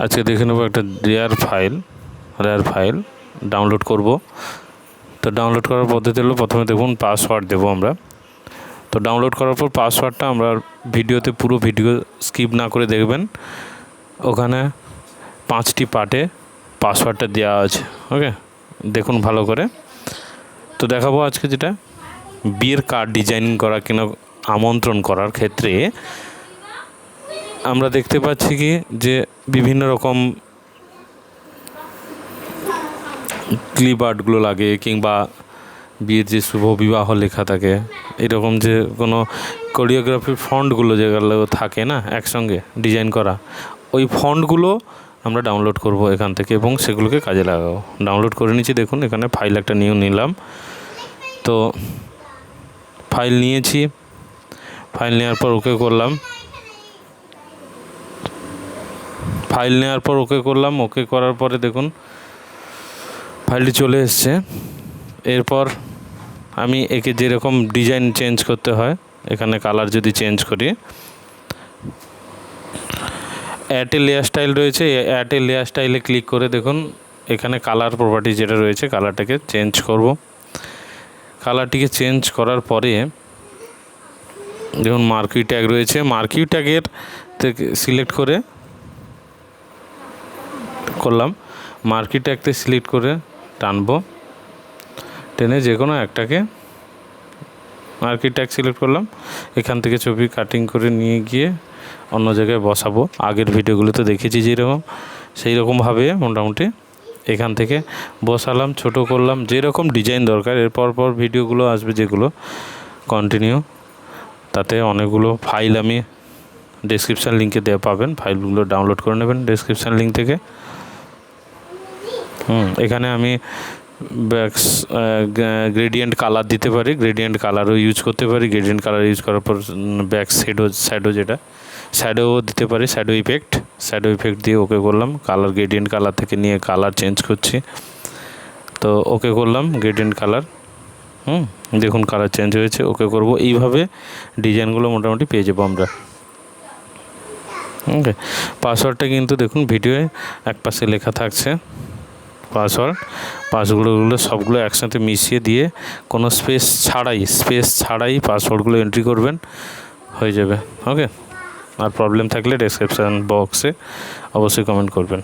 আজকে দেখে নেব একটা রেয়ার ফাইল ডাউনলোড করব। তো ডাউনলোড করার পদ্ধতি হলো, প্রথমে দেখুন পাসওয়ার্ড দেবো আমরা। তো ডাউনলোড করার পর পাসওয়ার্ডটা আমরা ভিডিওতে পুরো ভিডিও স্কিপ না করে দেখবেন, ওখানে 5টি পার্টে পাসওয়ার্ডটা দেওয়া আছে। ওকে, দেখুন ভালো করে। তো দেখাবো আজকে যেটা বিয়ের কার্ড ডিজাইনিং করা কিনা আমন্ত্রণ করার ক্ষেত্রে আমরা দেখতে পাচ্ছি কি যে বিভিন্ন রকম ক্লিপ আর্টগুলো লাগে, কিংবা বিয়ের যে শুভ বিবাহ লেখা থাকে, এরকম যে কোনো কোরিওগ্রাফির ফন্টগুলো যেগুলো থাকে না একসঙ্গে ডিজাইন করা, ওই ফন্টগুলো আমরা ডাউনলোড করব এখান থেকে এবং সেগুলোকে কাজে লাগাবো। ডাউনলোড করে নিচ্ছি, দেখুন এখানে ফাইল একটা নিলাম। তো ফাইল নিয়েছি, ফাইল নেওয়ার পর ওকে করলাম। ওকে করার পরে দেখুন ফাইলটি চলে এসছে। এরপর আমি একে যেরকম ডিজাইন চেঞ্জ করতে হয়, এখানে কালার যদি চেঞ্জ করি, অ্যাড এ লেয়ার স্টাইল রয়েছে, অ্যাড এ লেয়ার স্টাইলে ক্লিক করে দেখুন এখানে কালার প্রপার্টি যেটা রয়েছে, কালারটাকে চেঞ্জ করব। কালারটিকে চেঞ্জ করার পরে দেখুন মার্কি ট্যাগ রয়েছে, মার্কি ট্যাগের থেকে সিলেক্ট করলাম, মার্কি ট্যাগতে সিলেক্ট করে টানবো, টেনে যে কোনো একটাকে মার্কি ট্যাগ সিলেক্ট করলাম। এখান থেকে ছবি কাটিং করে নিয়ে গিয়ে অন্য জায়গায় বসাবো। আগের ভিডিওগুলোতে দেখেছি যেরকম, সেই রকমভাবে মোটামুটি এখান থেকে বসালাম, ছোট করলাম, যেরকম ডিজাইন দরকার। এরপর ভিডিওগুলো আসবে যেগুলো কন্টিনিউ, তাতে অনেকগুলো ফাইল আমি ডেসক্রিপশান লিঙ্কে দেওয়া পাবেন, ফাইলগুলো ডাউনলোড করে নেবেন ডেসক্রিপশান লিঙ্ক থেকে। এখানে আমি গ্রেডিয়েন্ট কালার দিতে পারি, গ্রেডিয়েন্ট কালারও ইউজ করতে পারি। গ্রেডিয়েন্ট কালার ইউজ করার পর ব্যাক শ্যাডো যেটা শ্যাডো দিতে পারি, শ্যাডো ইফেক্ট দিয়ে ওকে করলাম। কালার গ্রেডিয়েন্ট কালার থেকে নিয়ে কালার চেঞ্জ করছি, তো ওকে করলাম গ্রেডিয়েন্ট কালার। দেখুন কালার চেঞ্জ হয়েছে, ওকে করব। এইভাবে ডিজাইনগুলো মোটামুটি পেয়ে যাবো আমরা। ওকে, পাসওয়ার্ডটা দেখুন ভিডিওয়ে এক পাশে লেখা থাকছে, পাসওয়ার্ডগুলো সবগুলো একসাথে মিশিয়ে দিয়ে কোনো স্পেস ছাড়াই পাসওয়ার্ডগুলো এন্ট্রি করবেন, হয়ে যাবে। ওকে, আর প্রবলেম থাকলে ডেসক্রিপশান বক্সে অবশ্যই কমেন্ট করবেন।